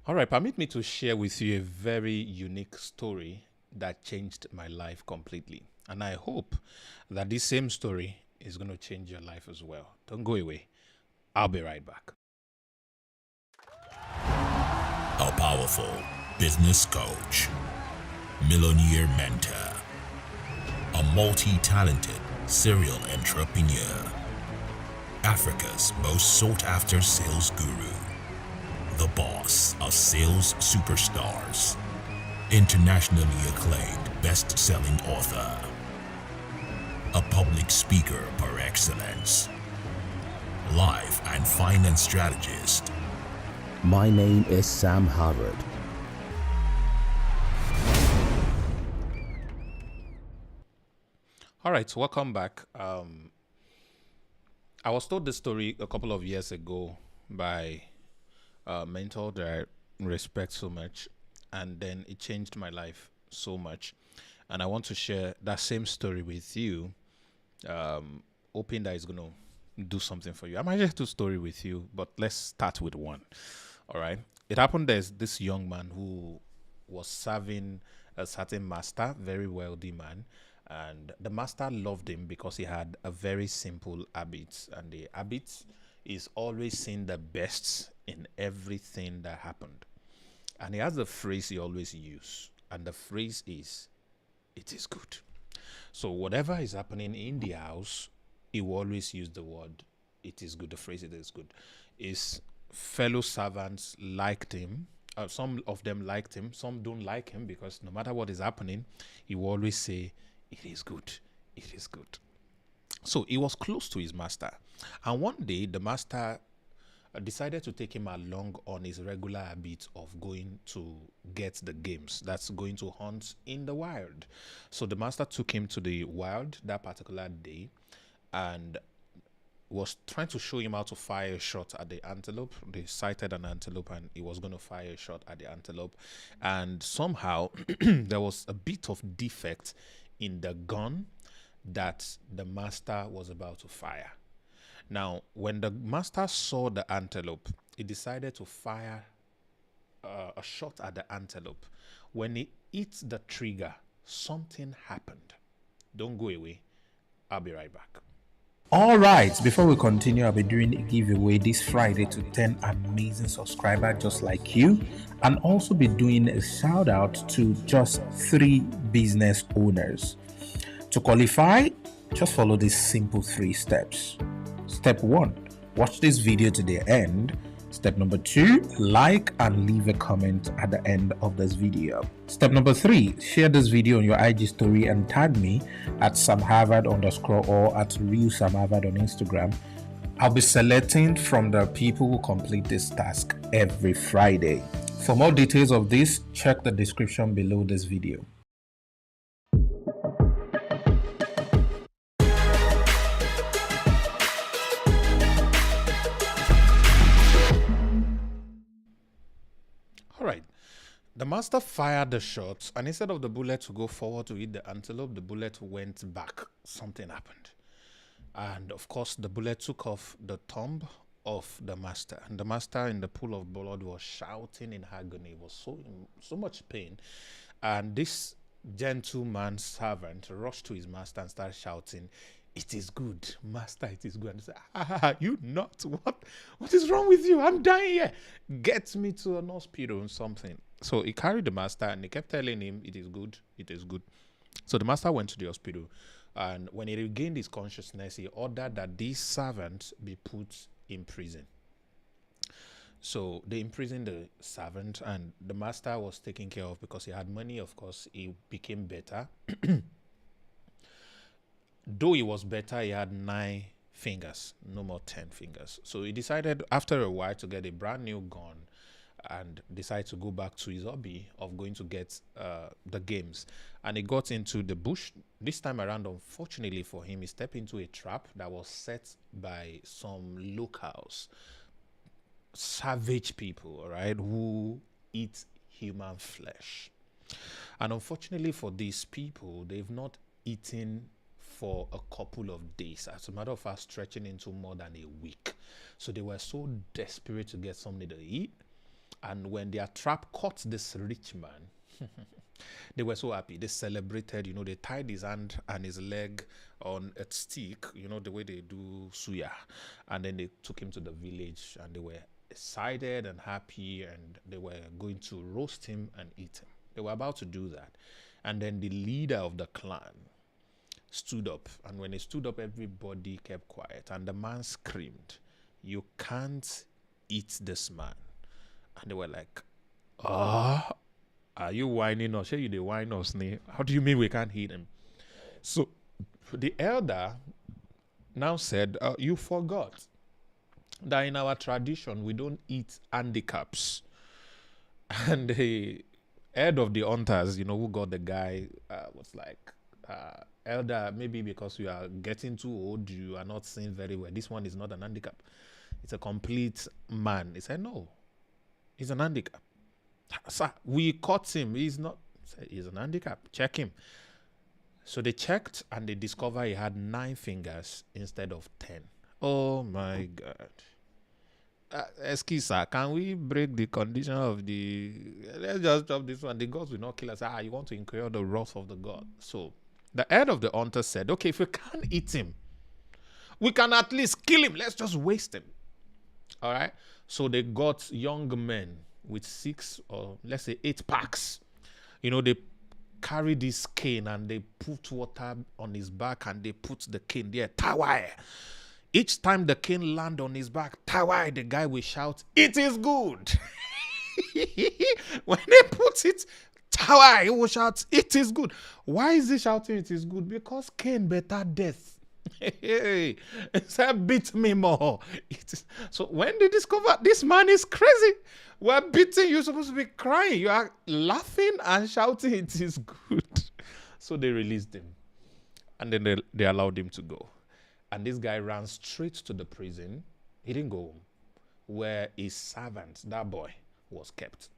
All right, permit me to share with you a very unique story that changed my life completely. And I hope that this same story is going to change your life as well. Don't go away. I'll be right back. A powerful business coach, millionaire mentor, a multi-talented serial entrepreneur, Africa's most sought-after sales guru, the boss of sales superstars, internationally acclaimed best-selling author, a public speaker par excellence, life and finance strategist. My name is Sam Harvard. All right, so welcome back. I was told this story a couple of years ago by a mentor that I respect so much, and then it changed my life so much. And I want to share that same story with you, hoping that it's going to do something for you. I might share two story with you, but let's start with one. All right. It happened there's this young man who was serving a certain master, very wealthy man, and the master loved him because he had a very simple habit, and the habit is always seeing the best in everything that happened. And he has a phrase he always use, and the phrase is, "It is good." So whatever is happening in the house, he will always use the word "it is good." The phrase "it is good." His fellow servants liked him. Some of them liked him. Some don't like him because no matter what is happening, he will always say, "It is good. It is good." So he was close to his master. And one day, the master decided to take him along on his regular habit of going to get the games. That's going to hunt in the wild. So the master took him to the wild that particular day and was trying to show him how to fire a shot at the antelope. They sighted an antelope and he was going to fire a shot at the antelope. And somehow there was a bit of defect in the gun that the master was about to fire. Now, when the master saw the antelope, he decided to fire a shot at the antelope. When he hit the trigger, something happened. Don't go away. I'll be right back. All right, before we continue, I'll be doing a giveaway this Friday to 10 amazing subscribers just like you, and also be doing a shout out to just 3 business owners. To qualify, just follow these simple 3 steps. Step 1, watch this video to the end. Step number 2, like and leave a comment at the end of this video. Step number 3, share this video on your IG story and tag me at samharvard_ or at real samharvard on Instagram. I'll be selecting from the people who complete this task every Friday. For more details of this, check the description below this video. All right. The master fired the shot, and instead of the bullet to go forward to hit the antelope, the bullet went back. Something happened. And of course, the bullet took off the thumb of the master. And the master in the pool of blood was shouting in agony. It was so much pain. And this gentleman servant rushed to his master and started shouting, "It is good, master, it is good." And he said, "You not? What is wrong with you? I'm dying here. Get me to an hospital or something." So he carried the master and he kept telling him, "It is good, it is good." So the master went to the hospital, and when he regained his consciousness, he ordered that this servant be put in prison. So they imprisoned the servant, and the master was taken care of because he had money. Of course, he became better. Though he was better, he had 9 fingers, no more 10 fingers. So he decided after a while to get a brand new gun and decided to go back to his hobby of going to get the games. And he got into the bush. This time around, unfortunately for him, he stepped into a trap that was set by some locals, savage people, all right, who eat human flesh. And unfortunately for these people, they've not eaten for a couple of days. As a matter of fact, stretching into more than a week. So they were so desperate to get something to eat. And when their trap caught this rich man, they were so happy. They celebrated, they tied his hand and his leg on a stick, the way they do suya. And then they took him to the village and they were excited and happy and they were going to roast him and eat him. They were about to do that. And then the leader of the clan stood up. And when he stood up, everybody kept quiet. And the man screamed, "You can't eat this man." And they were like, "Ah, are you whining us? Say you the whine us, ne? How do you mean we can't eat him?" So the elder now said, "You forgot that in our tradition we don't eat handicaps." And the head of the hunters, who got the guy, was like, "Elder, maybe because you are getting too old, you are not seeing very well. This one is not an handicap. It's a complete man." He said, "No, he's an handicap. Sir, we caught him. He's not." "He's an handicap. Check him." So they checked and they discovered he had 9 fingers instead of 10. Oh my God. Excuse sir, can we break the condition of let's just drop this one. The gods will not kill us. You want to incur the wrath of the god. So the head of the hunter said, "Okay, if we can't eat him, we can at least kill him. Let's just waste him." All right. So they got young men with 6 or let's say 8 packs. They carry this cane and they put water on his back and they put the cane there. Tawai. Each time the cane land on his back, Tawai, the guy will shout, "It is good." When they put it, Tawai, he will shout, "It is good." Why is he shouting it is good? Because Cain better death. Hey, said, "Beat me more." So when they discover this man is crazy, we're beating, you're supposed to be crying. You are laughing and shouting, "It is good." So they released him. And then they allowed him to go. And this guy ran straight to the prison. He didn't go home, where his servant, that boy, was kept.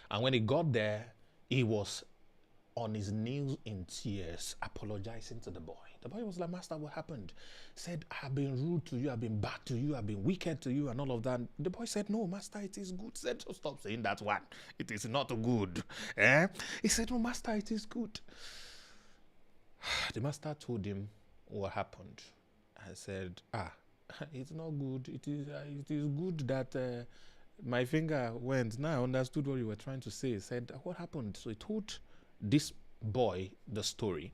And when he got there, he was on his knees in tears, apologizing to the boy. The boy was like, "Master, what happened?" Said, "I've been rude to you, I've been bad to you, I've been wicked to you," and all of that. The boy said, "No, Master, it is good." Said, "So stop saying that one. It is not good." He said, "No, Master, it is good." The master told him what happened. I said, "It's not good. It is good that my finger went." Now I understood what you were trying to say. He said, "What happened?" So he told this boy the story.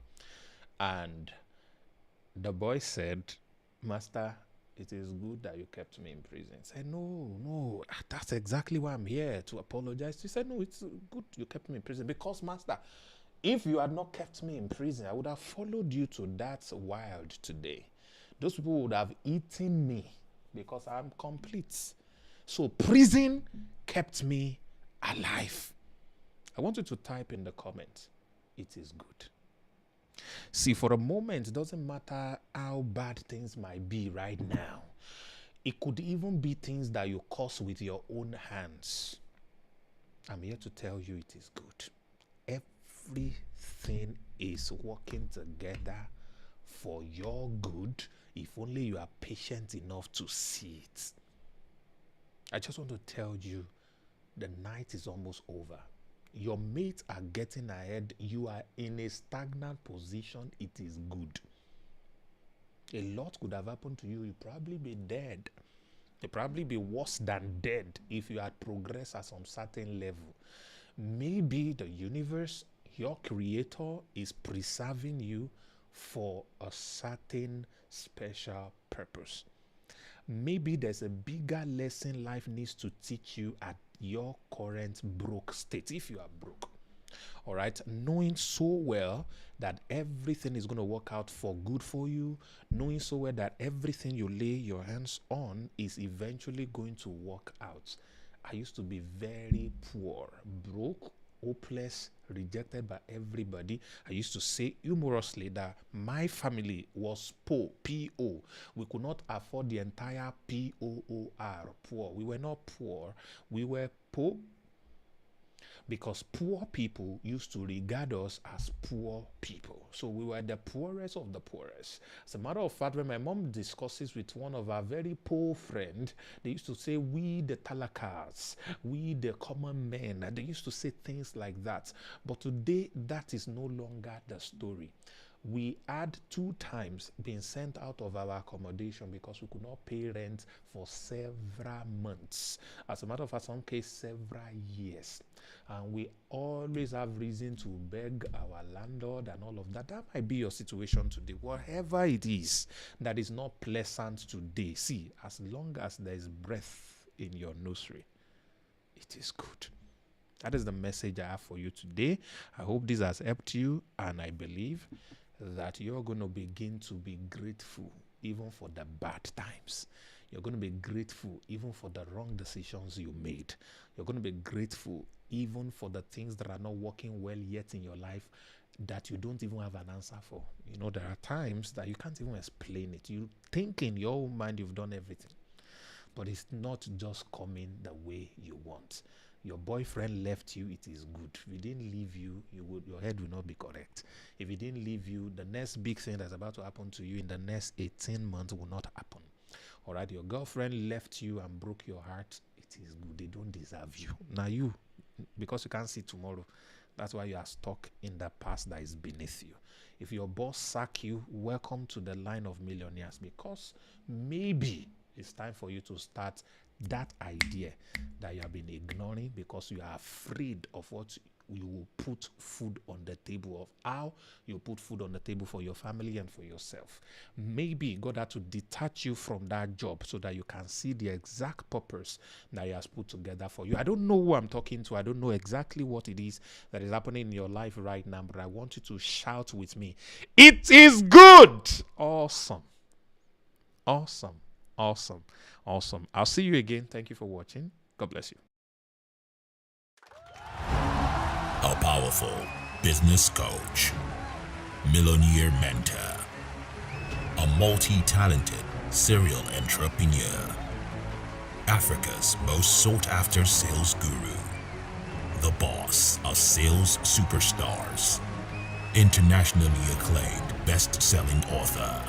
And the boy said, "Master, it is good that you kept me in prison." He said, No, that's exactly why I'm here, to apologize." He said, "No, it's good you kept me in prison because, Master, if you had not kept me in prison, I would have followed you to that wild today. Those people would have eaten me because I'm complete. So prison kept me alive." I want you to type in the comments, "It is good." See, for a moment, it doesn't matter how bad things might be right now. It could even be things that you cause with your own hands. I'm here to tell you it is good. Everything is working together for your good if only you are patient enough to see it. I just want to tell you, the night is almost over. Your mates are getting ahead. You are in a stagnant position. It is good. A lot could have happened to you. You'd probably be dead. You'd probably be worse than dead if you had progressed at some certain level. Maybe the universe, your creator, is preserving you for a certain special purpose. Maybe there's a bigger lesson life needs to teach you at your current broke state, if you are broke. All right, knowing so well that everything is going to work out for good for you, knowing so well that everything you lay your hands on is eventually going to work out. I used to be very poor, broke, hopeless, rejected by everybody. I used to say humorously that my family was poor, P-O. We could not afford the entire P-O-O-R, poor. We were not poor, we were poor. because poor people used to regard us as poor people. So we were the poorest of the poorest. As a matter of fact, when my mom discusses with one of our very poor friend, they used to say, we the talakas, we the common men. And they used to say things like that. But today, that is no longer the story. We had 2 times been sent out of our accommodation because we could not pay rent for several months. As a matter of fact, some cases, several years. And we always have reason to beg our landlord and all of that. That might be your situation today. Whatever it is that is not pleasant today, see, as long as there is breath in your nursery, it is good. That is the message I have for you today. I hope this has helped you, and I believe that you're going to begin to be grateful even for the bad times. You're going to be grateful even for the wrong decisions you made. You're going to be grateful even for the things that are not working well yet in your life that you don't even have an answer for. You know, there are times that you can't even explain it. You think in your own mind you've done everything, but it's not just coming the way you want. Your boyfriend left you, it is good. If he didn't leave you, your head will not be correct. If he didn't leave you, the next big thing that's about to happen to you in the next 18 months will not happen. All right, your girlfriend left you and broke your heart, it is good. They don't deserve you. Now you, because you can't see tomorrow, that's why you are stuck in the past that is beneath you. If your boss sack you, welcome to the line of millionaires, because maybe it's time for you to start that idea that you have been ignoring because you are afraid of what you will put food on the table, of how you put food on the table for your family and for yourself. Maybe God had to detach you from that job so that you can see the exact purpose that He has put together for you. I don't know who I'm talking to. I don't know exactly what it is that is happening in your life right now, but I want you to shout with me. It is good. Awesome. Awesome. Awesome. Awesome. I'll see you again. Thank you for watching. God bless you. A powerful business coach, millionaire mentor, a multi-talented serial entrepreneur, Africa's most sought-after sales guru, the boss of sales superstars, internationally acclaimed best-selling author,